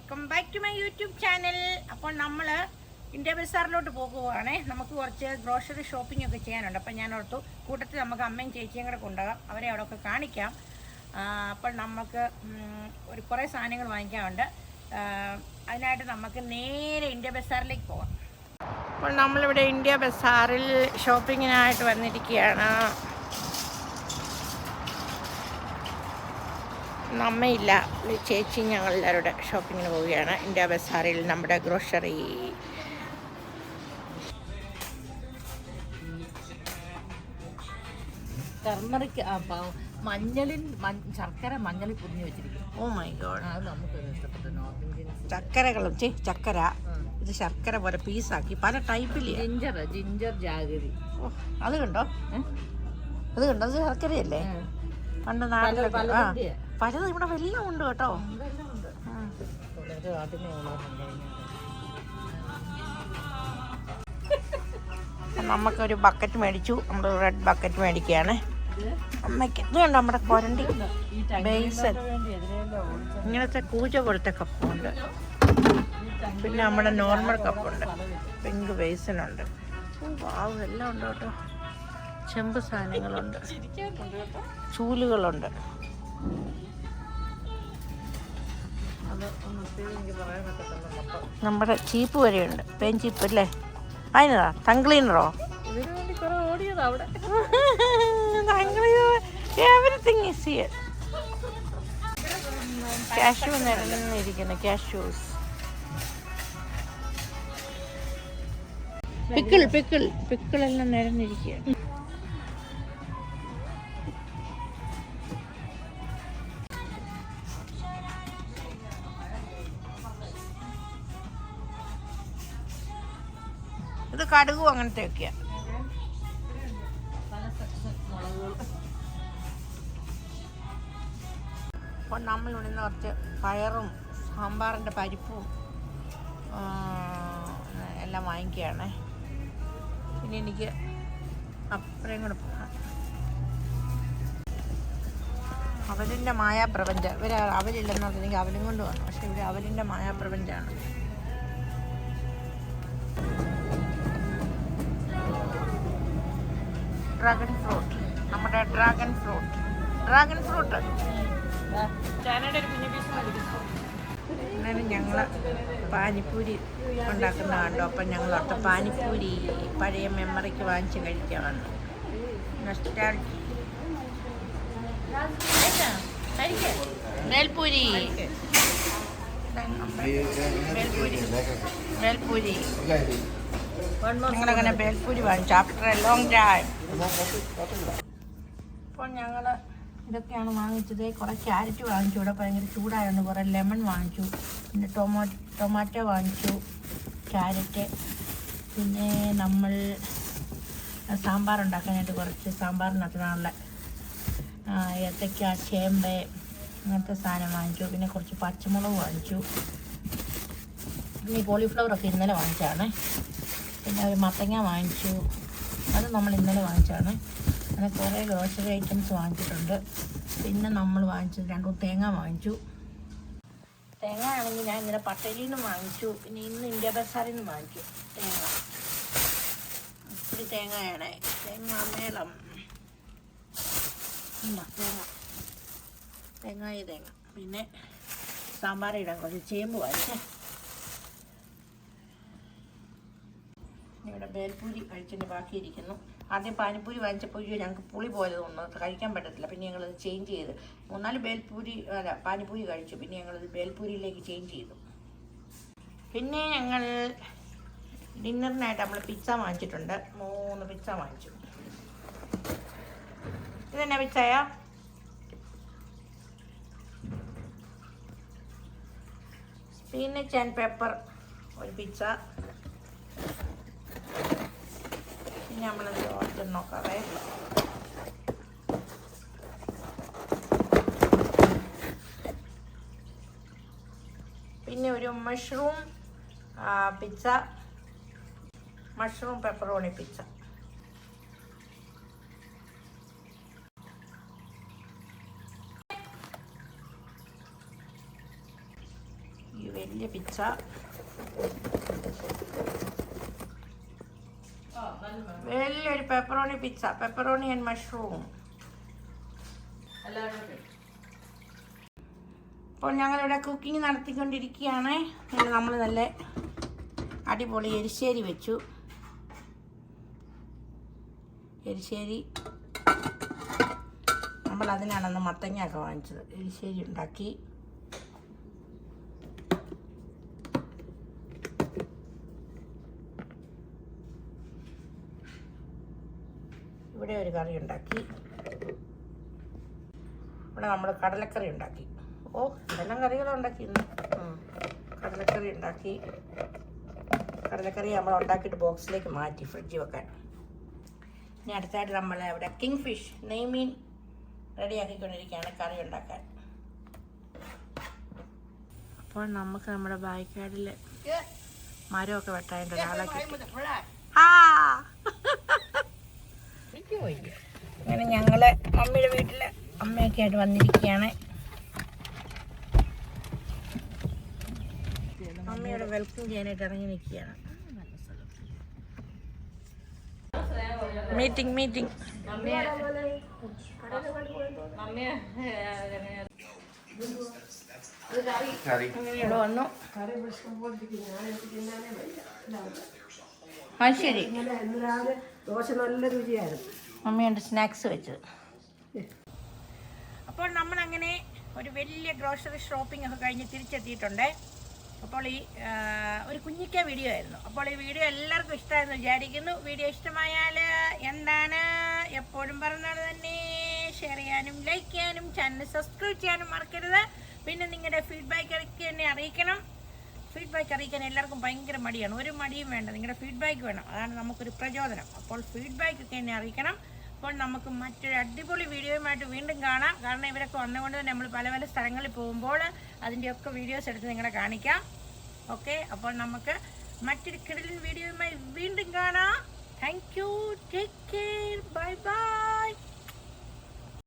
Welcome back to my YouTube channel. അപ്പോൾ നമ്മൾ India ബസാറിലോട്ട് പോകുവാണേ. നമുക്ക് കുറച്ച് ഗ്രോസറി ഷോപ്പിംഗ് ഒക്കെ ചെയ്യാനുണ്ട്. അപ്പോൾ ഞാൻ ഓർത്തു കൂട്ടത്തിൽ നമുക്ക് അമ്മയും ചേച്ചിയും കൂടെ കൊണ്ടുപോകാം, അവരെ അവിടെ ഒക്കെ കാണിക്കാം. അപ്പോൾ നമുക്ക് കുറേ സാധനങ്ങൾ വാങ്ങിക്കാനുണ്ട്. അതിനായിട്ട് നമുക്ക് നേരെ ഇന്ത്യ ബസാറിലേക്ക് പോകാം. അപ്പോൾ നമ്മളിവിടെ ഇന്ത്യ ബസാറിൽ ഷോപ്പിങ്ങിനായിട്ട് വന്നിരിക്കുകയാണ്. അമ്മയില്ല, ചേച്ചി ഞങ്ങളെല്ലാവരുടെ ഷോപ്പിങ്ങിന് പോവുകയാണ് ഇന്ത്യ ബസാറിൽ. നമ്മുടെ ഗ്രോസറി ടർമറിക് മഞ്ഞളിൽ ശർക്കര മഞ്ഞളിൽ പൊതിഞ്ഞ് വെച്ചിരിക്കും. ഓ മൈ ഗോഡ്, അത് നമുക്ക് ഇഷ്ടപ്പെട്ടു. നോർത്ത് ഇന്ത്യൻ ചക്കരകളും ചക്കര, ഇത് ശർക്കര പോലെ പീസാക്കി പല ടൈപ്പിൽ. ജിഞ്ചർ ജാഗരി, അത് കണ്ടോ, അത് കണ്ടോ, അത് ശർക്കരയല്ലേ പണ്ട് നാട്ടിലൊക്കെ. പലതും ഇവിടെ എല്ലാം ഉണ്ട് കേട്ടോ. നമുക്കൊരു ബക്കറ്റ് മേടിച്ചു, നമ്മൾ റെഡ് ബക്കറ്റ് മേടിക്കുകയാണ് അമ്മയ്ക്ക്. ഇത് കണ്ടോ നമ്മുടെ കൊരണ്ടി ബേസൻ, ഇങ്ങനത്തെ കൂജ പോലത്തെ കപ്പുണ്ട്. പിന്നെ നമ്മുടെ നോർമൽ കപ്പുണ്ട്, പിങ്ക് ബേസനുണ്ട്, എല്ലാം ഉണ്ട് കേട്ടോ. ചെമ്പ് സാധനങ്ങളുണ്ട്, ചൂലുകളുണ്ട്. നമ്മുടെ ചീപ്പ് വരെയുണ്ട്, പെയിൻ ചീപ്പ് അല്ലേ, അതിനതാ ടങ് ക്ലീനറോ, എവരിത്തിങ് ഈസ് ഹിയർ. കാഷ്യൂ നിരന്നിരിക്കുന്നു, കാഷ്യൂസ്. പിക്കിളെല്ലാം നിരന്നിരിക്കുകയാണ്. ഇത് കടുകും അങ്ങനത്തെ ഒക്കെയാ. അപ്പോൾ നമ്മൾ ഇവിടുന്ന് കുറച്ച് പയറും സാമ്പാറിൻ്റെ പരിപ്പും എല്ലാം വാങ്ങിക്കുകയാണ്. പിന്നെ എനിക്ക് അപ്പുറം കൂടെ പോകണം. അവലിൻ്റെ മായാപ്രപഞ്ചം. അവലില്ലെന്നുള്ളത് എനിക്ക് അവലും കൊണ്ട് വന്നു, പക്ഷെ ഇവിടെ അവലിൻ്റെ മായാപ്രപഞ്ചമാണ്. ഡ്രാഗൺ ഫ്രൂട്ട്, നമ്മുടെ ഡ്രാഗൺ ഫ്രൂട്ട് ചാനയുടെ ഒരു കുഞ്ഞു പീസ് മേടിക്കുന്നു. എന്നാലും ഞങ്ങൾ പാനിപ്പൂരി ഉണ്ടാക്കുന്ന കണ്ടോ. അപ്പം ഞങ്ങൾ അടുത്ത പാനിപ്പൂരി പഴയ മെമ്മറിക്ക് വാങ്ങിച്ച് കഴിക്കാമെന്ന്. മേൽപ്പൂരി ഞങ്ങളങ്ങനെ ബേൽപൂരി വാങ്ങിച്ചു ആഫ്റ്റർ എ ലോങ് ടൈം. അപ്പോൾ ഞങ്ങൾ ഇതൊക്കെയാണ് വാങ്ങിച്ചത്. കുറേ ക്യാരറ്റ് വാങ്ങിച്ചു, ഇവിടെ ഭയങ്കര ചൂടായതുകൊണ്ട് കുറേ ലെമൺ വാങ്ങിച്ചു. പിന്നെ ടൊമാറ്റോ വാങ്ങിച്ചു, ക്യാരറ്റ്. പിന്നെ നമ്മൾ സാമ്പാർ ഉണ്ടാക്കാനായിട്ട് കുറച്ച് സാമ്പാറിനകത്തിനുള്ള ഏത്തയ്ക്ക, ചേമ്പ് അങ്ങനത്തെ സാധനം വാങ്ങിച്ചു. പിന്നെ കുറച്ച് പച്ചമുളക് വാങ്ങിച്ചു. പിന്നെ ഈ കോളിഫ്ലവറൊക്കെ ഇന്നലെ വാങ്ങിച്ചതാണ്. പിന്നെ ഒരു മത്തങ്ങ വാങ്ങിച്ചു, അത് നമ്മൾ ഇന്നലെ വാങ്ങിച്ചതാണ്. അങ്ങനെ കുറേ ഗ്രോസറി ഐറ്റംസ് വാങ്ങിച്ചിട്ടുണ്ട്. പിന്നെ നമ്മൾ വാങ്ങിച്ചത് 2 തേങ്ങ വാങ്ങിച്ചു. തേങ്ങ ആണെങ്കിൽ ഞാൻ ഇന്നലെ പട്ടേലിൽ നിന്ന് വാങ്ങിച്ചു. പിന്നെ ഇന്ന് ഇന്ത്യ ബസാറിൽ നിന്ന് വാങ്ങിച്ചു തേങ്ങ. ഒത്തിരി തേങ്ങയാണ്, തേങ്ങ. പിന്നെ സാമ്പാർ ഇടാൻ കുറച്ച് ചേമ്പ് വാങ്ങിച്ചേ. ഇവിടെ ബേൽപൂരി കഴിച്ചിട്ട് ബാക്കിയിരിക്കുന്നു. ആദ്യം പാനിപ്പൂരി വാങ്ങിച്ചപ്പോൾ ഞങ്ങൾക്ക് പുളി പോലെ തോന്നുന്നു, കഴിക്കാൻ പറ്റത്തില്ല. പിന്നെ ഞങ്ങളത് ചേഞ്ച് ചെയ്ത് 3-4 പാനിപ്പൂരി കഴിച്ചു. പിന്നെ ഞങ്ങളത് ബേൽപൂരിയിലേക്ക് ചേഞ്ച് ചെയ്തു. പിന്നെ ഞങ്ങൾ ഡിന്നറിനായിട്ട് നമ്മൾ പിസ്സ വാങ്ങിച്ചിട്ടുണ്ട്. 3 പിസ്സ വാങ്ങിച്ചു. ഇതെന്നാ പിസ്സയാ? സ്പിനച്ച് ആൻഡ് പെപ്പർ ഒരു പിസ്സ. നമ്മളത് ഓർഡർ നോക്കാവേ. പിന്നെ ഒരു mushroom pizza, mushroom pepperoni pizza. വലിയ പിസ്സ. വലിയൊരു pepperoni pizza, pepperoni and mushroom. അപ്പോൾ ഞങ്ങളിവിടെ കുക്കിംഗ് നടത്തിക്കൊണ്ടിരിക്കുകയാണ്. നമ്മൾ നല്ല അടിപൊളി എരിശ്ശേരി വെച്ചു. എരിശ്ശേരി നമ്മൾ അതിനാണെന്ന് മത്തങ്ങയൊക്കെ വാങ്ങിച്ചത്. എരിശ്ശേരി ഉണ്ടാക്കി. ഇവിടെ ഒരു കറി ഉണ്ടാക്കി. ഇവിടെ നമ്മൾ കടലക്കറി ഉണ്ടാക്കി. ഓ, ഇതെല്ലാം കറികളുണ്ടാക്കി ഇന്ന്. കടലക്കറി ഉണ്ടാക്കി. കടലക്കറി നമ്മൾ ഉണ്ടാക്കിയിട്ട് ബോക്സിലേക്ക് മാറ്റി ഫ്രിഡ്ജിൽ വെക്കാൻ. ഇനി അടുത്തായിട്ട് നമ്മൾ ഇവിടെ കിങ് ഫിഷ് നെയ്മീൻ റെഡിയാക്കിക്കൊണ്ടിരിക്കുകയാണ് കറി ഉണ്ടാക്കാൻ. അപ്പോൾ നമുക്ക് നമ്മുടെ ബായ്ക്കാടിൽ മരമൊക്കെ വെട്ടാനുണ്ട്. ഒരാളൊക്കെ അങ്ങനെ ഞങ്ങൾ മമ്മിയുടെ വീട്ടിൽ അമ്മയൊക്കെ ആയിട്ട് വന്നിരിക്കുകയാണ്. മമ്മിയോട് വെൽക്കം ചെയ്യാനായിട്ട് ഇറങ്ങി നിൽക്കുകയാണ്. മീറ്റിംഗ് ഇവിടെ വന്നു. ആ ശരി. ദോശ നല്ല രുചിയായിരുന്നു. മമ്മിയുണ്ട് സ്നാക്സ് വെച്ചത്. അപ്പോൾ നമ്മളങ്ങനെ ഒരു വലിയ ഗ്രോസറി ഷോപ്പിംഗ് ഒക്കെ കഴിഞ്ഞ് തിരിച്ചെത്തിയിട്ടുണ്ട്. അപ്പോൾ ഈ ഒരു കുഞ്ഞിക്ക വീഡിയോ ആയിരുന്നു. അപ്പോൾ ഈ വീഡിയോ എല്ലാവർക്കും ഇഷ്ടമായെന്ന് വിചാരിക്കുന്നു. വീഡിയോ ഇഷ്ടമായാൽ എന്താണ് എപ്പോഴും പറഞ്ഞത് തന്നെ ഷെയർ ചെയ്യാനും ലൈക്ക് ചെയ്യാനും ചാനൽ സബ്സ്ക്രൈബ് ചെയ്യാനും മറക്കരുത്. പിന്നെ നിങ്ങളുടെ ഫീഡ്ബാക്ക് എന്നെ അറിയിക്കണം. ഫീഡ്ബാക്ക് അറിയിക്കാൻ എല്ലാവർക്കും ഭയങ്കര മടിയാണ്. ഒരു മടിയും വേണ്ട, നിങ്ങളുടെ ഫീഡ്ബാക്ക് വേണം. അതാണ് നമുക്കൊരു പ്രചോദനം. അപ്പോൾ ഫീഡ്ബാക്കൊക്കെ എന്നെ അറിയിക്കണം. അപ്പോൾ നമുക്ക് മറ്റൊരു അടിപൊളി വീഡിയോയുമായിട്ട് വീണ്ടും കാണാം. കാരണം ഇവരൊക്കെ വന്നുകൊണ്ട് തന്നെ നമ്മൾ പല പല സ്ഥലങ്ങളിൽ പോകുമ്പോൾ അതിൻ്റെയൊക്കെ വീഡിയോസ് എടുത്ത് നിങ്ങളെ കാണിക്കാം. ഓക്കെ, അപ്പോൾ നമുക്ക് മറ്റൊരു കിടിലൻ വീഡിയോയുമായി വീണ്ടും കാണാം. Thank you, take care, bye bye.